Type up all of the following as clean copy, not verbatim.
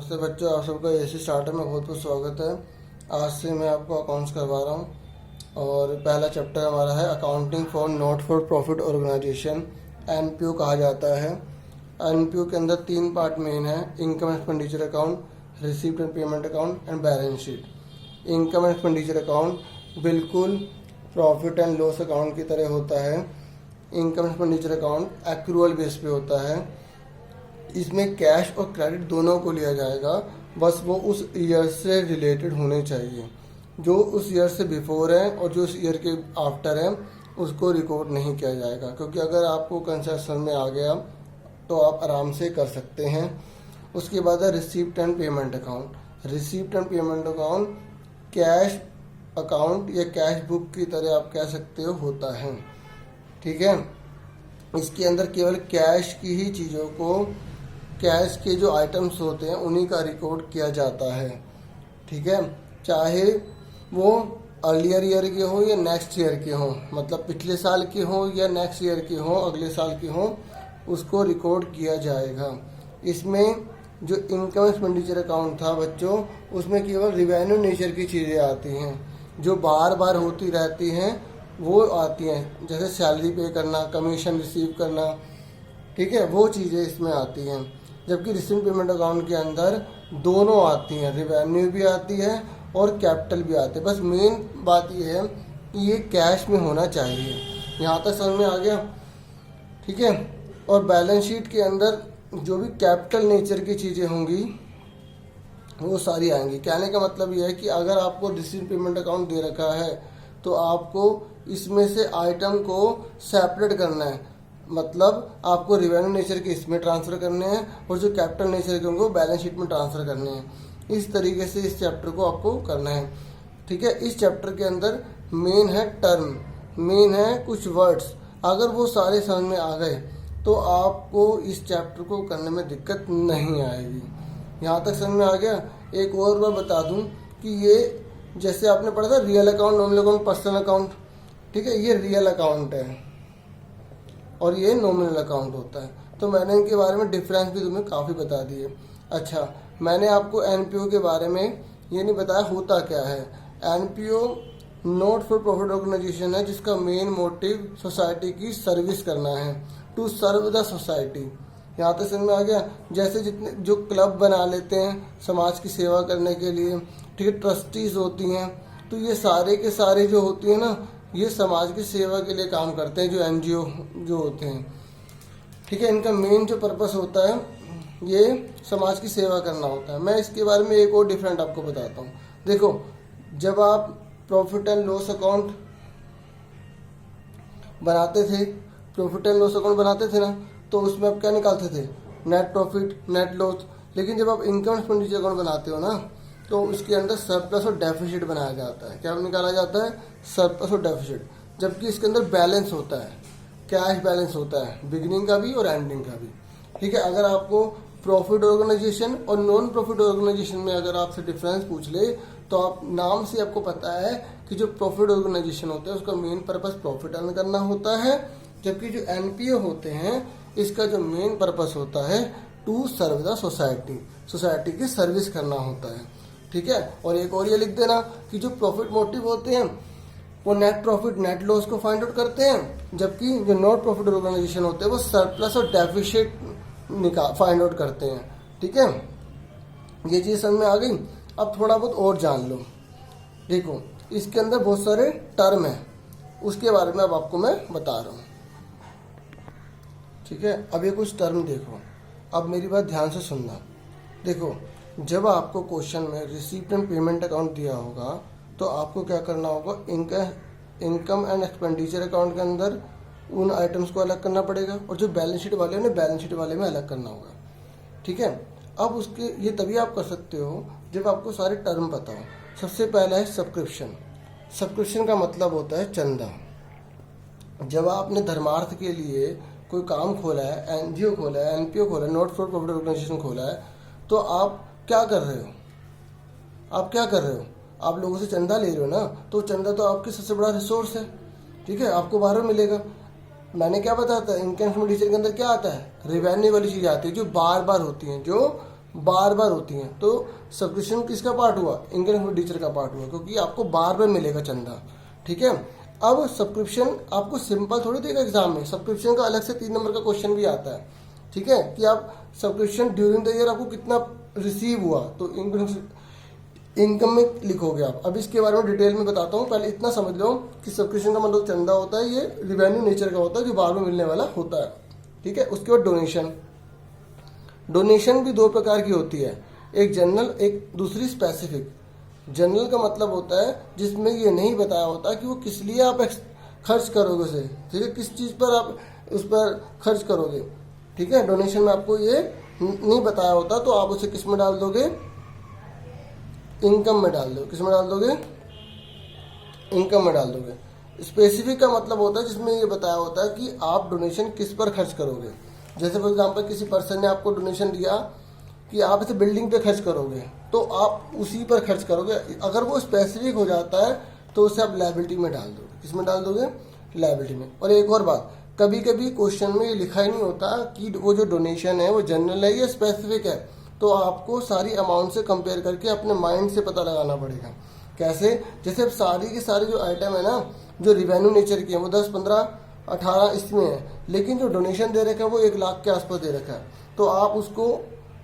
नमस्ते बच्चों, आप सबका एसी स्टार्टर में बहुत बहुत स्वागत है। आज से मैं आपको अकाउंट्स करवा रहा हूँ और पहला चैप्टर हमारा है accounting for not for profit organisation, NPO कहा जाता है। एनपीओ के अंदर 3 पार्ट मेन है: income expenditure account, receipt and payment account and balance sheet. Income expenditure account बिल्कुल प्रॉफिट एंड लॉस अकाउंट की तरह होता है। Income expenditure account accrual base पे होता है। इसमें कैश और क्रेडिट दोनों को लिया जाएगा, बस वो उस ईयर से रिलेटेड होने चाहिए। जो उस ईयर से बिफोर है और जो उस ईयर के आफ्टर है उसको रिकॉर्ड नहीं किया जाएगा, क्योंकि अगर आपको कंसेशन में आ गया तो आप आराम से कर सकते हैं। उसके बाद है receipt and payment account. Receipt and payment account cash account या कैश बुक की तरह आप कह सकते हो होता है, ठीक है। इसके अंदर केवल कैश की ही चीज़ों को, कैश के जो आइटम्स होते हैं उन्हीं का रिकॉर्ड किया जाता है, ठीक है। चाहे वो अर्लियर ईयर के हो या नेक्स्ट ईयर के हो, मतलब पिछले साल के हो या नेक्स्ट ईयर के हो, अगले साल के हो, उसको रिकॉर्ड किया जाएगा। इसमें जो इनकम एक्सपेंडिचर अकाउंट था बच्चों, उसमें केवल रिवेन्यू नेचर की चीज़ें आती हैं जो बार बार होती रहती हैं, वो आती हैं, जैसे सैलरी पे करना, कमीशन रिसीव करना, ठीक है, वो चीज़ें इसमें आती हैं। जबकि रिसीप्ट पेमेंट अकाउंट के अंदर दोनों आती हैं, रिवेन्यू भी आती है और कैपिटल भी आते हैं। बस मेन बात ये है कि ये कैश में होना चाहिए। यहाँ तक समझ में आ गया, ठीक है। और बैलेंस शीट के अंदर जो भी कैपिटल नेचर की चीज़ें होंगी वो सारी आएंगी। कहने का मतलब ये है कि अगर आपको रिसीप्ट पेमेंट अकाउंट दे रखा है तो आपको इसमें से आइटम को सेपरेट करना है, मतलब आपको रिवेन्यू नेचर के इसमें ट्रांसफ़र करने हैं और जो कैपिटल नेचर के उनको बैलेंस शीट में ट्रांसफ़र करने हैं। इस तरीके से इस चैप्टर को आपको करना है, ठीक है। इस चैप्टर के अंदर मेन है टर्म, मेन है कुछ वर्ड्स। अगर वो सारे समझ में आ गए तो आपको इस चैप्टर को करने में दिक्कत नहीं आएगी। यहाँ तक समझ में आ गया। एक और बार बता दूँ कि ये जैसे आपने पढ़ा था real account, nominal account, personal account, ठीक है, ये रियल अकाउंट है और ये नॉमिनल अकाउंट होता है। तो मैंने इनके बारे में डिफरेंस भी तुम्हें काफ़ी बता दिए। अच्छा, मैंने आपको एनपीओ के बारे में ये नहीं बताया होता क्या है। NPO not for profit organisation है जिसका मेन मोटिव सोसाइटी की सर्विस करना है, टू सर्व द सोसाइटी। यहाँ तक समझ में आ गया। जैसे जितने जो क्लब बना लेते हैं समाज की सेवा करने के लिए, ठीक है, ट्रस्टीज होती हैं, तो ये सारे के सारे जो होती हैं ना, ये समाज की सेवा के लिए काम करते हैं, जो एनजीओ जो होते हैं, ठीक है। इनका मेन जो पर्पस होता है ये समाज की सेवा करना होता है। मैं इसके बारे में एक और डिफरेंट आपको बताता हूँ। देखो, जब आप प्रॉफिट एंड लॉस अकाउंट बनाते थे, प्रॉफिट एंड लॉस अकाउंट बनाते थे ना, तो उसमें आप क्या निकालते थे? Net profit, net loss. लेकिन जब आप इनकम एक्सपेंडिचर अकाउंट बनाते हो ना, तो उसके अंदर सरप्लस और डेफिसिट बनाया जाता है। क्या निकाला जाता है? सरप्लस और डेफिसिट। जबकि इसके अंदर बैलेंस होता है, कैश बैलेंस होता है, बिगिनिंग का भी और एंडिंग का भी, ठीक है। अगर आपको प्रॉफिट ऑर्गेनाइजेशन और नॉन प्रॉफिट ऑर्गेनाइजेशन में अगर आपसे डिफरेंस पूछ ले, तो आप नाम से आपको पता है कि जो प्रॉफिट ऑर्गेनाइजेशन होता है उसका मेन पर्पस प्रॉफिट अर्न करना होता है, जबकि जो एनपीओ होते हैं इसका जो मेन पर्पस होता है to serve the society, society की सर्विस करना होता है, ठीक है। और एक और ये लिख देना कि जो प्रॉफिट मोटिव होते हैं वो नेट प्रॉफिट, नेट लॉस को फाइंड आउट करते हैं, जबकि जो नॉट प्रॉफिट ऑर्गेनाइजेशन होते हैं वो सरप्लस और डेफिसिट फाइंड आउट करते हैं, ठीक है। ये चीज़ समझ में आ गई। अब थोड़ा बहुत और जान लो। देखो, इसके अंदर बहुत सारे टर्म हैं, उसके बारे में अब आपको मैं बता रहा हूँ, ठीक है। अब ये कुछ टर्म देखो, अब मेरी बात ध्यान से सुनना। देखो, जब आपको क्वेश्चन में रिसीप्ट एंड पेमेंट अकाउंट दिया होगा तो आपको क्या करना होगा? इनकम एंड एक्सपेंडिचर अकाउंट के अंदर उन आइटम्स को अलग करना पड़ेगा और जो बैलेंस शीट वाले उन्हें बैलेंस शीट वाले में अलग करना होगा, ठीक है। अब उसके ये तभी आप कर सकते हो जब आपको सारे टर्म पता हो। सबसे पहला है सब्सक्रिप्शन। सब्सक्रिप्शन का मतलब होता है चंदा। जब आपने धर्मार्थ के लिए कोई काम खोला है, एनजीओ खोला है, एनपीओ खोला है, नॉट फॉर प्रॉफिट ऑर्गेनाइजेशन खोला है, तो आप क्या कर रहे हो? आप क्या कर रहे हो? आप लोगों से चंदा ले रहे हो ना, तो चंदा तो आपकी सबसे बड़ा रिसोर्स है, ठीक है, आपको बाहर मिलेगा। मैंने क्या बताया था, इनकम एक्सपेंडिचर के अंदर क्या आता है? रेवेन्यू वाली चीज़ आती है जो बार बार होती हैं, जो बार बार होती हैं, तो सब्सक्रिप्शन किसका पार्ट हुआ? इनकम एक्सपेंडिचर का पार्ट हुआ, क्योंकि आपको बार बार मिलेगा चंदा। ठीक है, अब सब्सक्रिप्शन आपको सिंपल थोड़ी देगा एग्जाम में, सब्सक्रिप्शन का अलग से 3 नंबर का क्वेश्चन भी आता है। ठीक है, कि आप सब्सक्रिप्शन ड्यूरिंग द ईयर आपको कितना रिसीव हुआ, तो इनकम में लिखोगे आप। अब इसके बारे में डिटेल में बताता हूँ, पहले इतना समझ लो कि सब्सक्रिप्शन का मतलब चंदा होता है, ये रिवेन्यू नेचर का होता है जो बार बार मिलने वाला होता है। ठीक है, उसके बाद डोनेशन। डोनेशन भी 2 प्रकार की होती है, एक जनरल, एक दूसरी स्पेसिफिक। जनरल का मतलब होता है जिसमें ये नहीं बताया होता कि वो किस लिए आप खर्च करोगे उसे। ठीक है, किस चीज़ पर आप उस पर खर्च करोगे। ठीक है, डोनेशन में आपको ये नहीं बताया होता, तो आप उसे किस में डाल दोगे? इनकम में डाल दो। किस में डाल दोगे? इनकम में डाल दोगे। स्पेसिफिक का मतलब होता है जिसमें ये बताया होता है कि आप डोनेशन किस पर खर्च करोगे। जैसे फॉर एग्जाम्पल किसी पर्सन ने आपको डोनेशन दिया कि आप इसे बिल्डिंग पे खर्च करोगे, तो आप उसी पर खर्च करोगे। अगर वो स्पेसिफिक हो जाता है तो उसे आप लायबिलिटी में डाल दोगे। किस में डाल दोगे? लायबिलिटी में। और एक और बात, कभी कभी क्वेश्चन में ये लिखा ही नहीं होता कि वो जो डोनेशन है वो जनरल है या स्पेसिफिक है, तो आपको सारी अमाउंट से कंपेयर करके अपने माइंड से पता लगाना पड़ेगा। कैसे? जैसे अब सारी की सारी जो आइटम है ना, जो रिवेन्यू नेचर की है, वो 10, 15, 18 इसमें है, लेकिन जो डोनेशन दे रखा है वो 1 लाख के आसपास दे रखा है, तो आप उसको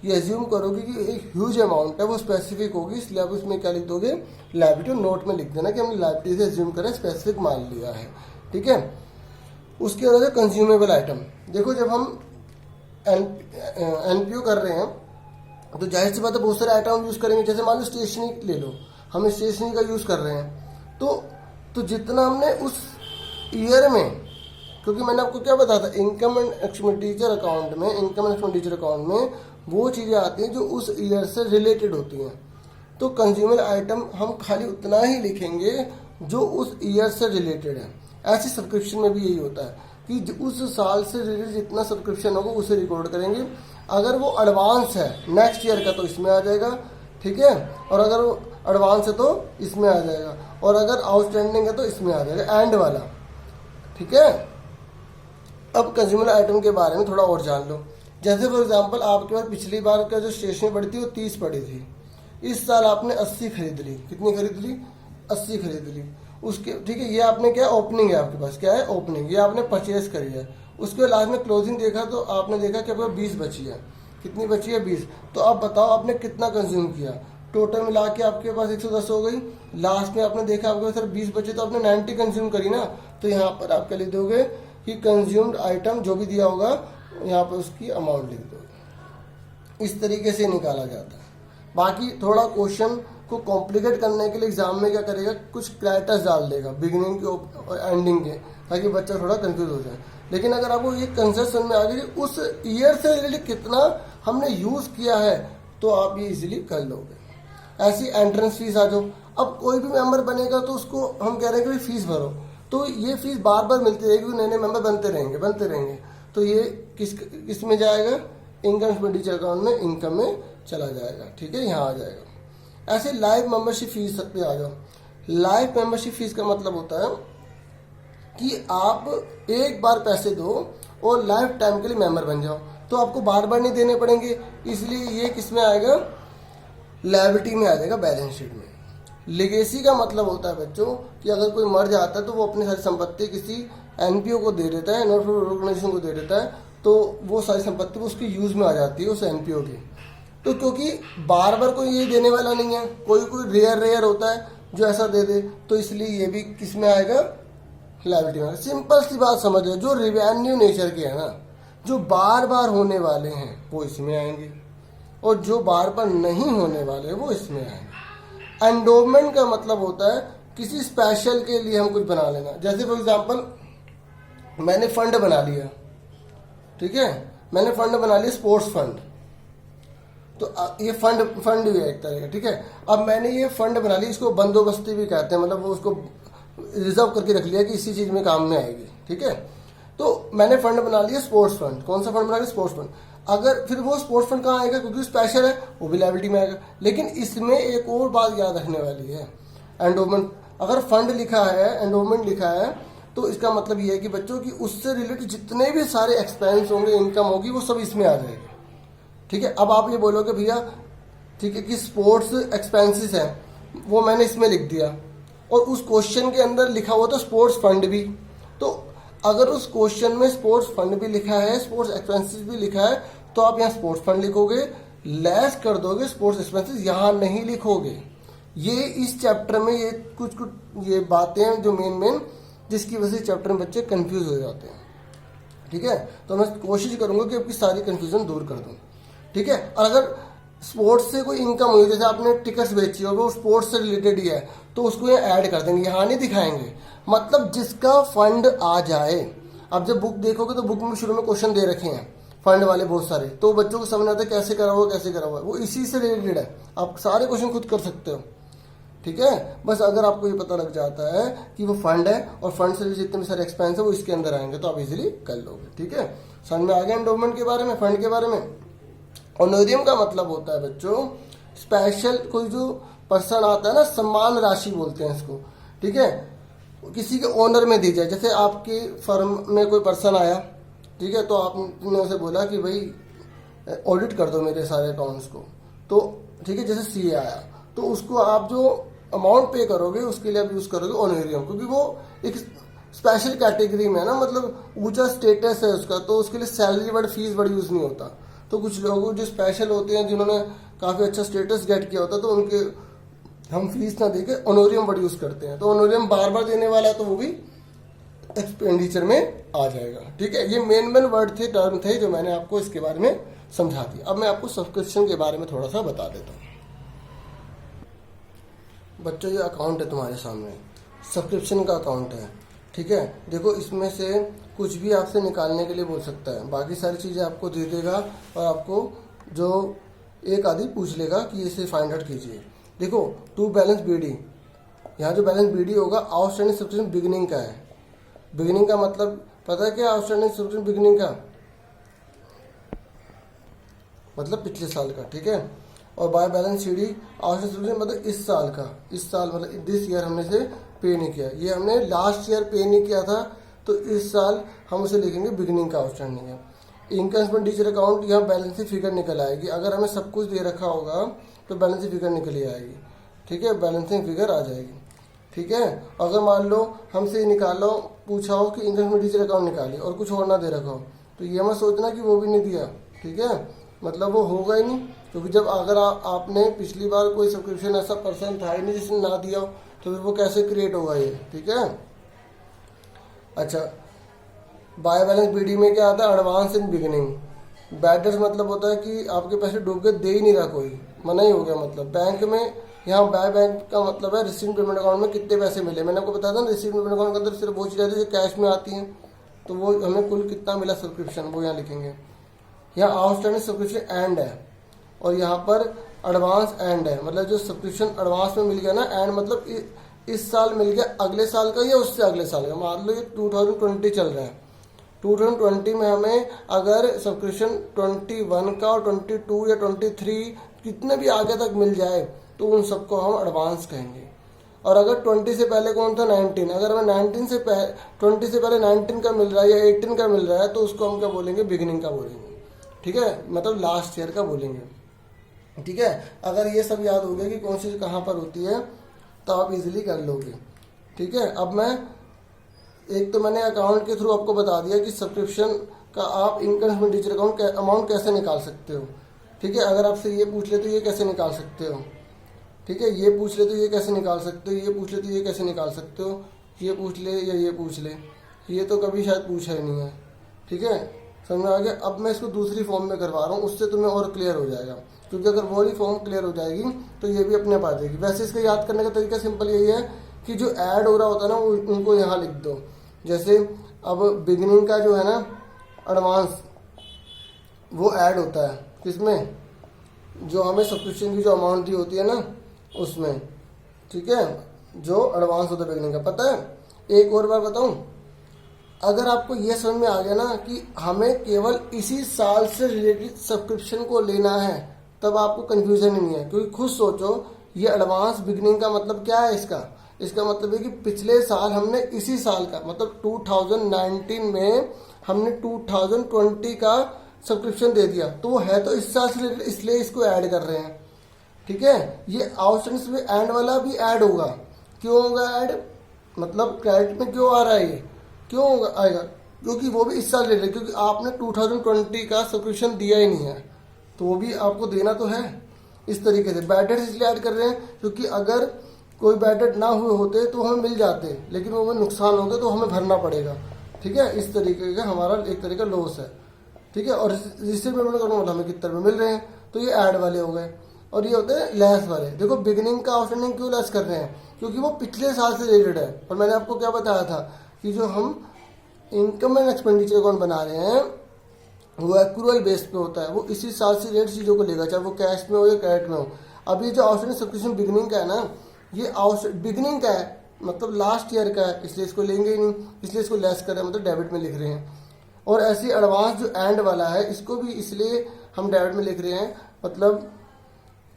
ये एज्यूम करोगे कि एक ह्यूज अमाउंट है, वो स्पेसिफिक होगी, इसलिए आप उसमें क्या लिख दोगे? लायबिलिटी। नोट में लिख देना कि हमने लायबिलिटी से एज्यूम करें, स्पेसिफिक मान लिया है। ठीक है, उसके बाद है कंज्यूमेबल आइटम। देखो, जब हम एनपीओ कर रहे हैं तो जाहिर सी बात है बहुत सारे आइटम यूज़ करेंगे। जैसे मान लो स्टेशनरी ले लो, हम स्टेशनरी का यूज़ कर रहे हैं, तो जितना हमने उस ईयर में, क्योंकि मैंने आपको क्या बताया था, इनकम एंड एक्सपेंडिचर अकाउंट में, इनकम एंड एक्सपेंडिचर अकाउंट में वो चीज़ें आती हैं जो उस ईयर से रिलेटेड होती हैं। तो कंज्यूमर आइटम हम खाली उतना ही लिखेंगे जो उस ईयर से रिलेटेड है। ऐसे सब्सक्रिप्शन में भी यही होता है कि उस साल से रिलेटेड जितना सब्सक्रिप्शन होगा उसे रिकॉर्ड करेंगे। अगर वो एडवांस है नेक्स्ट ईयर का तो इसमें आ जाएगा। ठीक है, और अगर वो एडवांस है तो इसमें आ जाएगा, और अगर आउटस्टैंडिंग है तो इसमें आ जाएगा, एंड वाला। ठीक है, अब कंज्यूमर आइटम के बारे में थोड़ा और जान लो। जैसे फॉर एग्जांपल आपके पास पिछली बार का जो स्टेशनरी पड़ी थी वो 30 पड़ी थी, इस साल आपने 80 खरीद ली। कितनी खरीद ली? 80 खरीद ली। उसके ठीक है, ये आपने क्या, ओपनिंग है आपके पास, क्या है? ओपनिंग। ये आपने परचेज करी है। उसके लास्ट में क्लोजिंग देखा तो आपने देखा कि आपके पास 20 बची है। कितनी बची है? 20। तो अब बताओ आपने कितना कंज्यूम किया? टोटल मिला के आपके पास 110 हो गई। लास्ट में आपने देखा आपके पास सिर्फ 20 बचे, तो आपने 90 कंज्यूम करी ना। तो यहाँ पर आप क्या लिख दोगे कि कंज्यूम्ड आइटम जो भी दिया होगा यहाँ पर उसकी अमाउंट लिख दोगे। इस तरीके से निकाला जाता है। बाकी थोड़ा क्वेश्चन को कॉम्प्लिकेट करने के लिए एग्जाम में क्या करेगा, कुछ क्राइटर्स डाल देगा बिगिनिंग के और एंडिंग के, ताकि बच्चा थोड़ा कंफ्यूज हो जाए। लेकिन अगर आपको ये कंसेप्ट समझ में आ गया कि उस ईयर से रिलेटेड कितना हमने यूज़ किया है, तो आप ये इजीली कर लोगे। ऐसी एंट्रेंस फीस आ जाओ। अब कोई भी मेंबर बनेगा तो उसको हम कह रहे हैं कि फीस भरो, तो ये फीस बार बार मिलती रहेगी, नए नए मेंबर बनते रहेंगे। तो ये किस में जाएगा? इनकम एक्सपेंडिचर अकाउंट में, इनकम में चला जाएगा। ठीक है, यहाँ आ जाएगा। ऐसे लाइव मेंबरशिप फीस पे आ जाओ। लाइव मेंबरशिप फीस का मतलब होता है कि आप एक बार पैसे दो और लाइफ टाइम के लिए मेंबर बन जाओ, तो आपको बार बार नहीं देने पड़ेंगे, इसलिए ये किस में आएगा? लायबिलिटी में आ जाएगा, बैलेंस शीट में। लिगेसी का मतलब होता है बच्चों कि अगर कोई मर जाता है तो वो अपनी सारी संपत्ति किसी एनपीओ को दे देता है, नॉट प्रॉफिट ऑर्गेनाइजेशन को दे देता है, तो वो सारी संपत्ति उसकी यूज में आ जाती है उस एनपीओ की। तो क्योंकि बार बार कोई ये देने वाला नहीं है, कोई रेयर होता है जो ऐसा दे दे, तो इसलिए ये भी किस में आएगा? लायबिलिटी में। सिंपल सी बात समझ लो, जो रिवेन्यू नेचर के है ना, जो बार बार होने वाले हैं वो इसमें आएंगे, और जो बार बार नहीं होने वाले वो इसमें आएंगे। एंडोमेंट का मतलब होता है किसी स्पेशल के लिए हम कुछ बना लेना। जैसे फॉर एग्जांपल मैंने फंड बना लिया, ठीक है, मैंने फंड बना लिया स्पोर्ट्स फंड, तो ये फंड भी है एक तरह का। ठीक है, अब मैंने ये फंड बना लिया, इसको बंदोबस्ती भी कहते हैं, मतलब वो उसको रिजर्व करके रख लिया कि इसी चीज में काम में आएगी। ठीक है, तो मैंने फंड बना लिया स्पोर्ट्स फंड। कौन सा फंड बना लिया? Sports fund. अगर फिर वो स्पोर्ट्स फंड कहाँ आएगा? क्योंकि स्पेशल है, वो भी लायबिलिटी में आएगा। लेकिन इसमें एक और बात याद रखने वाली है, एंडोमेंट। अगर फंड लिखा है, एंडोमेंट लिखा है, तो इसका मतलब ये है कि बच्चों की उससे रिलेटेड जितने भी सारे एक्सपेंस होंगे, इनकम होगी, वो सब इसमें आ जाएगी। ठीक है, अब आप ये बोलोगे भैया ठीक है कि स्पोर्ट्स एक्सपेंसेस है, वो मैंने इसमें लिख दिया और उस क्वेश्चन के अंदर लिखा हुआ था स्पोर्ट्स फंड भी। तो अगर उस क्वेश्चन में स्पोर्ट्स फंड भी लिखा है, स्पोर्ट्स एक्सपेंसेस भी लिखा है, तो आप यहाँ स्पोर्ट्स फंड लिखोगे, लेस कर दोगे, स्पोर्ट्स एक्सपेंसेस यहाँ नहीं लिखोगे। ये इस चैप्टर में ये कुछ ये बातें हैं जो मेन जिसकी वजह से चैप्टर में बच्चे कंफ्यूज हो जाते हैं। ठीक है, तो मैं कोशिश करूंगा कि आपकी सारी कंफ्यूजन दूर कर दूं। ठीक है, और अगर स्पोर्ट्स से कोई इनकम हुई, जैसे आपने टिकट्स बेची हो, वो स्पोर्ट्स से रिलेटेड ही है, तो उसको यहाँ ऐड कर देंगे, यहाँ नहीं दिखाएंगे। मतलब जिसका फंड आ जाए। अब जब बुक देखोगे तो बुक में शुरू में क्वेश्चन दे रखे हैं फंड वाले बहुत सारे, तो बच्चों को समझ आता है कैसे करा हुआ कैसे करा हुआ, वो इसी से रिलेटेड है। आप सारे क्वेश्चन खुद कर सकते हो। ठीक है, बस अगर आपको ये पता लग जाता है कि वो फंड है और फंड से जितने भी सारे एक्सपेंस है वो इसके अंदर आएंगे, तो आप इजीली कर लोगे। ठीक है, समझ में आ गया एंडोमेंट के बारे में, फंड के बारे में। ऑनोरियम का मतलब होता है बच्चों स्पेशल, कोई जो पर्सन आता है ना, सम्मान राशि बोलते हैं इसको। ठीक है, किसी के ऑनर में दी जाए। जैसे आपकी फर्म में कोई पर्सन आया, ठीक है, तो आपने उसे बोला कि भाई ऑडिट कर दो मेरे सारे अकाउंट्स को, तो ठीक है, जैसे सीए आया, तो उसको आप जो अमाउंट पे करोगे उसके लिए आप यूज करोगे ऑनोरियम, क्योंकि वो एक स्पेशल कैटेगरी में है ना, मतलब ऊंचा स्टेटस है उसका, तो उसके लिए salary word fees word use नहीं होता। तो कुछ लोग जो स्पेशल होते हैं, जिन्होंने काफी अच्छा स्टेटस गेट किया होता है, तो उनके हम फीस ना देके ऑनोरियम वर्ड यूज करते हैं। तो ऑनोरियम बार बार देने वाला है, तो वो भी एक्सपेंडिचर में आ जाएगा। ठीक है, ये मेन वर्ड थे, टर्म थे जो मैंने आपको इसके बारे में समझा दिया। अब मैं आपको सब्सक्रिप्शन के बारे में थोड़ा सा बता देता हूँ। बच्चों, ये अकाउंट है तुम्हारे सामने, सब्सक्रिप्शन का अकाउंट है। ठीक है, देखो इसमें से कुछ भी आपसे निकालने के लिए बोल सकता है, बाकी सारी चीज़ें आपको दे देगा और आपको जो एक आदि पूछ लेगा कि इसे फाइंड आउट कीजिए। देखो टू बैलेंस बीडी, यहाँ जो बैलेंस बीडी होगा आउटस्टैंडिंग सब्सक्रिप्शन बिगिनिंग का है। बिगिनिंग का मतलब पता है क्या? आउटस्टैंडिंग सब्सक्रिप्शन बिगिनिंग का मतलब पिछले साल का। ठीक है, और by balance CD outstanding subscription मतलब इस साल का, इस साल मतलब दिस ईयर हमने से पे नहीं किया, ये हमने लास्ट ईयर पे नहीं किया था, तो इस साल हम उसे लिखेंगे बिगिनिंग का आउटस्टैंडिंग है। इनकम एक्सपेंडिचर अकाउंट, यहाँ बैलेंस की फिगर निकल आएगी। अगर हमें सब कुछ दे रखा होगा तो बैलेंस की फिगर निकली आएगी। ठीक है, बैलेंसिंग फिगर आ जाएगी। ठीक है, अगर मान लो हमसे निकालो, पूछा हो कि इनकम एक्सपेंडिचर अकाउंट निकालिए और कुछ और ना दे रखा हो, तो ये मत सोचना कि वो भी नहीं दिया। ठीक है, मतलब वो होगा ही नहीं, क्योंकि जब अगर आपने पिछली बार कोई सब्सक्रिप्शन ऐसा पर्सन था ही नहीं जिसने ना दिया हो, तो फिर वो कैसे क्रिएट होगा ये। ठीक है, अच्छा, बाय बैलेंस बीडी में क्या आता है? Advance in beginning. बैडर्स मतलब होता है कि आपके पैसे डूब के दे ही नहीं रहा, कोई मना ही हो गया। मतलब बैंक में, यहाँ बाय बैंक का मतलब है रिसीव पेमेंट अकाउंट में कितने पैसे मिले। मैंने आपको बताया था ना, रिसीव पेमेंट अकाउंट के अंदर सिर्फ वो चीज़ आती है जो कैश में आती है, तो वो हमें कुल कितना मिला सब्सक्रिप्शन वो यहाँ लिखेंगे। यहाँ आउटस्टैंडिंग सब्सक्रिप्शन एंड है और यहाँ पर एडवांस एंड है, मतलब जो सब्सक्रिप्शन एडवांस में मिल गया ना, एंड मतलब इस साल मिल गया अगले साल का या उससे अगले साल का। मान लो ये 2020 चल रहा है, 2020 में हमें अगर सब्सक्रिप्शन 21 का और 22 या 23 कितने भी आगे तक मिल जाए तो उन सबको हम एडवांस कहेंगे। और अगर 20 से पहले कौन था? 19। अगर हमें 20 से पहले 19 का मिल रहा है या 18 का मिल रहा है, तो उसको हम क्या बोलेंगे? बिगिनिंग का बोलेंगे। ठीक है, मतलब लास्ट ईयर का बोलेंगे। ठीक है, अगर ये सब याद हो गया कि कौन सी कहाँ पर होती है, तो आप इजीली कर लोगे। ठीक है, अब मैं एक तो मैंने अकाउंट के थ्रू आपको बता दिया कि सब्सक्रिप्शन का आप इनकम एक्सपेंडिचर अकाउंट अमाउंट कैसे निकाल सकते हो। ठीक है, अगर आपसे ये पूछ ले तो ये कैसे निकाल सकते हो। ठीक है, ये पूछ ले तो ये कैसे निकाल सकते हो, ये पूछ ले तो ये कैसे निकाल सकते हो, ये पूछ ले या ये पूछ ले, ये तो कभी शायद पूछा ही नहीं है। ठीक है, समझ में आ गया। अब मैं इसको दूसरी फॉर्म में करवा रहा हूँ, उससे तुम्हें और क्लियर हो जाएगा, क्योंकि अगर वो वाली फॉर्म क्लियर हो जाएगी तो ये भी अपने आप आ जाएगी। वैसे इसका याद करने का तरीका सिंपल यही है कि जो ऐड हो रहा होता है ना, उनको यहाँ लिख दो। जैसे अब बिगिनिंग का जो है ना एडवांस, वो ऐड होता है किसमें? जो हमें सब्सक्रिप्शन की जो अमाउंट दी होती है ना उसमें। ठीक है, जो एडवांस होता है बिगिनिंग का। पता है, एक और बार बताऊं, अगर आपको ये समझ में आ गया ना कि हमें केवल इसी साल से रिलेटेड सब्सक्रिप्शन को लेना है, तब आपको कंफ्यूजन ही नहीं है। क्योंकि खुद सोचो, ये एडवांस बिगिनिंग का मतलब क्या है? इसका मतलब है कि पिछले साल हमने इसी साल का मतलब 2019 में हमने 2020 का सब्सक्रिप्शन दे दिया, तो वो है तो इस साल से रिलेटेड, इसलिए इसको ऐड कर रहे हैं। ठीक है, ये आउटस्टैंडिंग में एंड वाला भी ऐड होगा। क्यों होगा ऐड, मतलब क्रेडिट में क्यों आ रहा है ये, क्यों होगा आएगा, क्योंकि वो भी इस साल ले रहे, क्योंकि आपने 2020 का सब्सक्रिप्शन दिया ही नहीं है, तो वो भी आपको देना तो है। इस तरीके से बैड डेट्स इसलिए ऐड कर रहे हैं क्योंकि अगर कोई बैड डेट ना हुए होते तो हमें मिल जाते, लेकिन वो हमें नुकसान हो गया तो हमें भरना पड़ेगा। ठीक है, इस तरीके का हमारा एक तरीके का लॉस है। ठीक है, और जिससे पेमेंट करना मतलब हमें कितने रुपये मिल रहे हैं, तो ये ऐड वाले हो गए। और ये होते हैं लेस वाले। देखो बिगिनिंग का आउटस्टैंडिंग क्यों लेस कर रहे हैं, क्योंकि वो पिछले साल से रिलेटेड है। और मैंने आपको क्या बताया था कि जो हम इनकम एंड एक्सपेंडिचर अकाउंट बना रहे हैं वो एक्रूअल बेस पे होता है, वो इसी साल से रिलेटेड चीज़ों को लेगा, चाहे वो कैश में हो या क्रेडिट में हो। अब ये जो आउटस्टैंडिंग सब्सक्रिप्शन बिगिनिंग का है ना, ये बिगिनिंग का है, मतलब लास्ट ईयर का है, इसलिए इसको लेंगे ही नहीं, इसलिए इसको लेस कर रहे हैं, मतलब डेबिट में लिख रहे हैं। और ऐसे एडवांस जो एंड वाला है, इसको भी इसलिए हम डेबिट में लिख रहे हैं, मतलब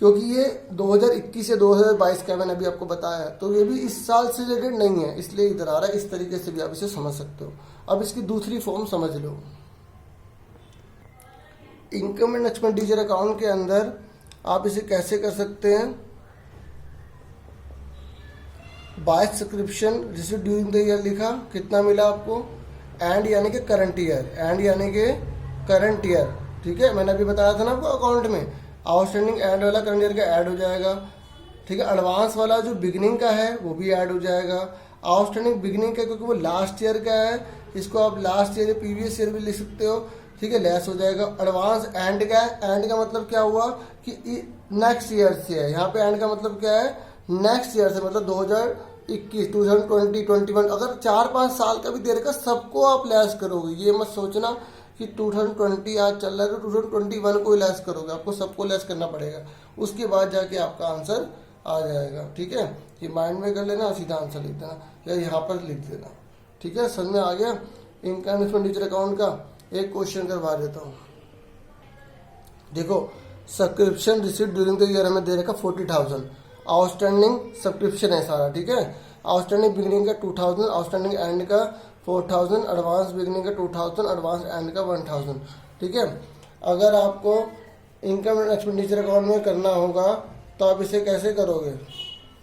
क्योंकि ये 2021 से 2022 का मैंने अभी आपको बताया है, तो ये भी इस साल से रिलेटेड नहीं है, इसलिए इधर आ रहा है। इस तरीके से भी आप इसे समझ सकते हो। अब इसकी दूसरी फॉर्म समझ लो। इनकम एंड एक्सपेंडिचर अकाउंट के अंदर आप इसे कैसे कर सकते हैं, by subscription receive during the year लिखा, कितना मिला आपको, एंड यानी कि करंट ईयर, एंड यानी कि करंट ईयर। ठीक है, मैंने अभी बताया था ना आपको अकाउंट में आउटस्टैंडिंग एंड वाला करंट ईयर का ऐड हो जाएगा। ठीक है, एडवांस वाला जो बिगिनिंग का है वो भी ऐड हो जाएगा। आउटस्टैंडिंग बिगिनिंग का क्योंकि वो लास्ट ईयर का है, इसको आप लास्ट ईयर प्रीवियस ईयर भी लिख सकते हो। ठीक है, लेस हो जाएगा। एडवांस एंड का है, एंड का मतलब क्या हुआ कि नेक्स्ट ईयर से है, यहाँ पे एंड का मतलब क्या है, नेक्स्ट ईयर से, मतलब 2021 2020 21, अगर 4-5 साल का भी दे रखा सबको आप लेस करोगे। ये मत सोचना कि 2020 आज चल रहा है तो 2021 को ही लेस करोगे, आपको सबको लेस करना पड़ेगा, उसके बाद जाके आपका आंसर आ जाएगा। ठीक है, ये माइंड में कर लेना, सीधा आंसर लिख देना या यहाँ पर लिख देना। ठीक है, समझ में आ गया। इनकम एक्सपेंडिचर अकाउंट का एक क्वेश्चन करवा देता हूँ। देखो subscription receive during the year हमें दे रखा 40,000, आउटस्टैंडिंग सब्सक्रिप्शन है सारा। ठीक है, आउटस्टैंडिंग बिगिनिंग का 2,000, आउटस्टैंडिंग एंड का 4,000, एडवांस बिगिनिंग का 2,000, एडवांस एंड का 1,000। ठीक है, अगर आपको इनकम एंड एक्सपेंडिचर अकाउंट में करना होगा तो आप इसे कैसे करोगे।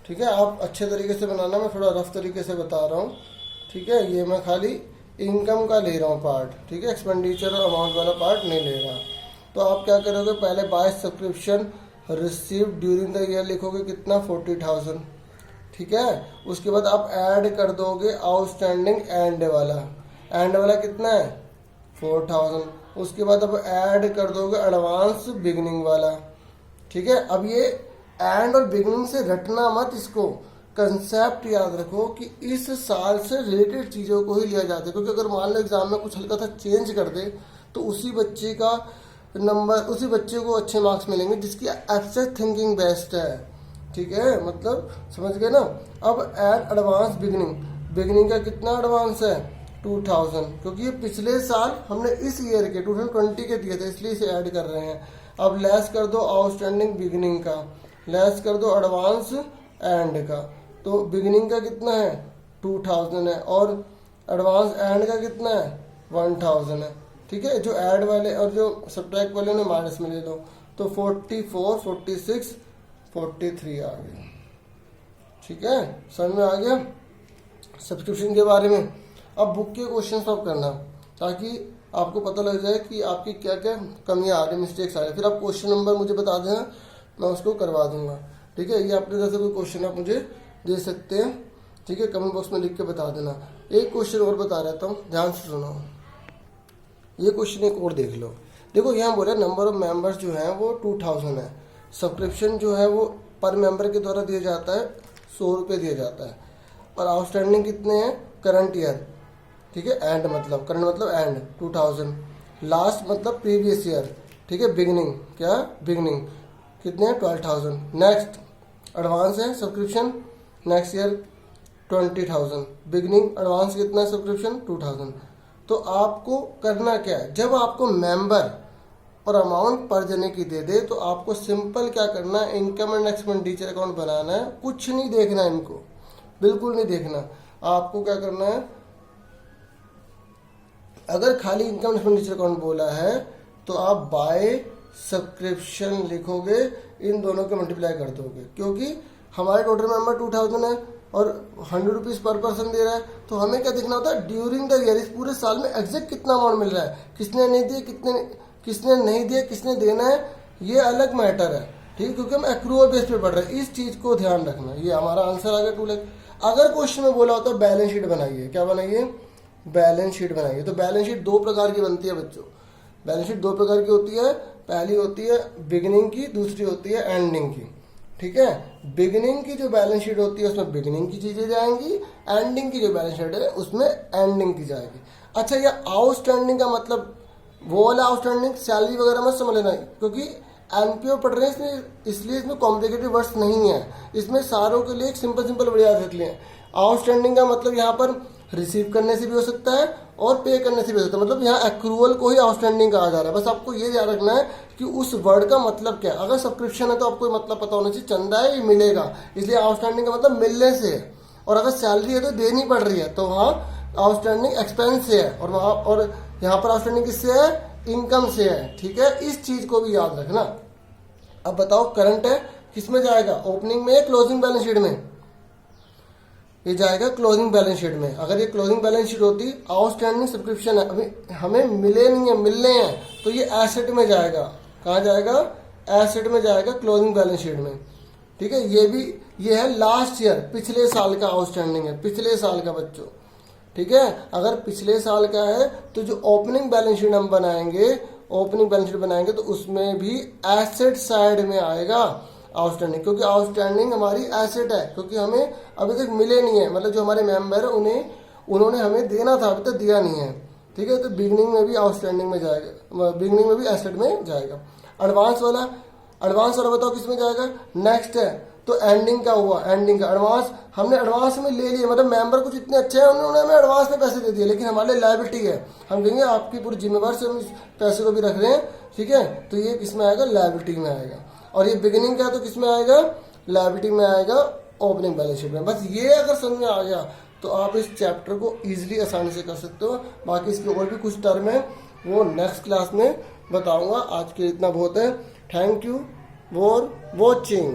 ठीक है, आप अच्छे तरीके से बनाना, मैं थोड़ा रफ तरीके से बता रहा हूँ। ठीक है, ये मैं खाली इनकम का ले रहा हूँ पार्ट। ठीक है, एक्सपेंडिचर और अमाउंट वाला पार्ट नहीं ले रहा। तो आप क्या करोगे, पहले by subscription receive during the year लिखोगे, कितना 40,000। ठीक है, उसके बाद आप ऐड कर दोगे आउटस्टैंडिंग एंड वाला कितना है 4,000। उसके बाद अब ऐड कर दोगे एडवांस बिगिनिंग वाला। ठीक है, अब ये एंड और बिगिनिंग से रटना मत, इसको कंसेप्ट याद रखो कि इस साल से रिलेटेड चीज़ों को ही लिया जाता है, क्योंकि अगर मान लो एग्जाम में कुछ हल्का सा चेंज कर दे तो उसी बच्चे का नंबर, उसी बच्चे को अच्छे मार्क्स मिलेंगे जिसकी एब्स्ट्रैक्ट थिंकिंग बेस्ट है। ठीक है, मतलब समझ गए ना। अब ऐड एडवांस बिगिनिंग का कितना एडवांस है 2,000, क्योंकि ये पिछले साल हमने इस ईयर के 2020 के दिए थे, इसलिए इसे ऐड कर रहे हैं। अब लेस कर दो आउटस्टैंडिंग बिगिनिंग का, लेस कर दो एडवांस एंड का, तो बिगिनिंग का कितना है 2,000 है और एडवांस एंड का कितना है 1,000 है। ठीक है, जो ऐड वाले और जो सब्ट्रैक्ट वाले ने माइनस में ले लो, तो 44, 46, 43 आ गए। ठीक है, समझ में आ गया सब्सक्रिप्शन के बारे में। अब बुक के क्वेश्चन सॉल्व करना, ताकि आपको पता लग जाए कि आपकी क्या क्या कमियां आ रही, मिस्टेक्स आ रही। फिर आप क्वेश्चन नंबर मुझे बता देना, मैं उसको करवा दूंगा। ठीक है, ये अपने तरफ से कोई क्वेश्चन आप मुझे दे सकते हैं। ठीक है, कमेंट बॉक्स में लिख के बता देना। एक क्वेश्चन और बता रहता हूँ, ध्यान से सुनो। ये क्वेश्चन एक और देख लो। देखो यहाँ बोला नंबर ऑफ मेंबर्स जो है वो 2,000 है, सब्सक्रिप्शन जो है वो पर मेंबर के द्वारा दिया जाता है 100 रुपये दिया जाता है, और आउटस्टैंडिंग कितने हैं करंट ईयर। ठीक है, एंड मतलब करंट मतलब एंड 2,000, लास्ट मतलब प्रीवियस ईयर। ठीक है, बिगिनिंग क्या बिगिनिंग कितने हैं 12,000। नेक्स्ट एडवांस है subscription next year 20,000, beginning advance कितना है सब्सक्रिप्शन 2,000। तो आपको करना क्या है, जब आपको मेंबर और अमाउंट पर जने की दे दे तो आपको सिंपल क्या करना है, इनकम एंड एक्सपेंडिचर अकाउंट बनाना है। कुछ नहीं देखना है, इनको बिल्कुल नहीं देखना। आपको क्या करना है, अगर खाली इनकम एक्सपेंडिचर अकाउंट बोला है तो आप बाय सब्सक्रिप्शन लिखोगे, इन दोनों के मल्टीप्लाई कर दोगे, क्योंकि हमारे टोटल मेंबर 2000 है और 100 रुपीज़ पर पर्सन दे रहा है, तो हमें क्या देखना होता है ड्यूरिंग द ईयर, इस पूरे साल में एग्जैक्ट कितना अमाउंट मिल रहा है, किसने नहीं दिए, किसने नहीं दिए, किसने देना है, ये अलग मैटर है, ठीक है, क्योंकि हम एक्रूअल बेस पे पढ़ रहे हैं, इस चीज़ को ध्यान रखना। ये हमारा आंसर आ गया 2 लाख। अगर क्वेश्चन में बोला होता है बैलेंस शीट बनाइए, क्या बनाइए, बैलेंस शीट बनाइए, तो बैलेंस शीट 2 प्रकार की बनती है बच्चों। बैलेंस शीट 2 प्रकार की होती है, पहली होती है बिगिनिंग की, दूसरी होती है एंडिंग की, ठीक है। बिगिनिंग की जो बैलेंस शीट होती है उसमें बिगिनिंग की चीजें जाएंगी, एंडिंग की जो बैलेंस शीट है उसमें एंडिंग की जाएगी। अच्छा, ये आउटस्टैंडिंग का मतलब वो वाला आउटस्टैंडिंग सैलरी वगैरह मत समझ लेना, क्योंकि एनपीओ पढ़ रहे हैं इसमें, इसलिए इसमें कॉम्प्लिकेटेड वर्ड्स नहीं है, इसमें सारों के लिए एक सिंपल वर्ड याद रख लिए। आउटस्टैंडिंग का मतलब यहाँ पर रिसीव करने से भी हो सकता है और पे करने से भी हो सकता है, मतलब यहाँ एक्रूअल को ही आउटस्टैंडिंग कहा जा रहा है। बस आपको ये याद रखना है कि उस वर्ड का मतलब क्या है। अगर सब्सक्रिप्शन है तो आपको मतलब पता होना चाहिए चंदा है ये मिलेगा, इसलिए आउटस्टैंडिंग का मतलब मिलने से है। और अगर सैलरी है तो देनी पड़ रही है, तो वहाँ आउटस्टैंडिंग एक्सपेंस से है, और वहाँ और यहाँ पर आउटस्टैंडिंग किससे है, इनकम से है, ठीक है। इस चीज को भी याद रखना। अब बताओ करंट है किस में जाएगा, ओपनिंग में, क्लोजिंग बैलेंस शीट में, ये जाएगा क्लोजिंग बैलेंस शीट में। अगर ये क्लोजिंग बैलेंस शीट होती, आउटस्टैंडिंग सब्सक्रिप्शन है, अभी हमें मिले नहीं है, मिलने हैं, तो ये एसेट में जाएगा। कहाँ जाएगा, एसेट में जाएगा क्लोजिंग बैलेंस शीट में, ठीक है। ये है लास्ट ईयर, पिछले साल का आउटस्टैंडिंग है, पिछले साल का बच्चों, ठीक है। अगर पिछले साल का है तो जो ओपनिंग बैलेंस शीट हम बनाएंगे, ओपनिंग बैलेंस शीट बनाएंगे तो उसमें भी एसेट साइड में आएगा आउटस्टैंडिंग, क्योंकि आउटस्टैंडिंग हमारी एसेट है, क्योंकि हमें अभी तक मिले नहीं है, मतलब जो हमारे मेंबर है उन्होंने हमें देना था, अभी तक दिया नहीं है, ठीक है। तो बिगनिंग में भी आउटस्टैंडिंग में जाएगा, बिगनिंग में भी एसेट में जाएगा। एडवांस वाला बताओ किस में जाएगा, नेक्स्ट है, तो एंडिंग का हुआ, एंडिंग का एडवांस हमने एडवांस में ले लिया, मतलब मेंबर कुछ इतने अच्छे हैं उन्होंने हमें एडवांस में पैसे दे दिए, लेकिन हमारे लायबिलिटी है, हम कहेंगे आपकी पूरी जिम्मेवार से हम इस पैसे को भी रख रहे हैं, ठीक है। तो ये किस में आएगा, लायबिलिटी में आएगा। और ये बिगिनिंग का तो किस में आएगा, लायबिलिटी में आएगा, ओपनिंग बैलेंस शीट में। बस ये अगर समझ में आ गया तो आप इस चैप्टर को इजीली आसानी से कर सकते हो। बाकी इसके और भी कुछ टर्म है वो नेक्स्ट क्लास में बताऊंगा, आज के इतना बहुत है। Thank you for watching.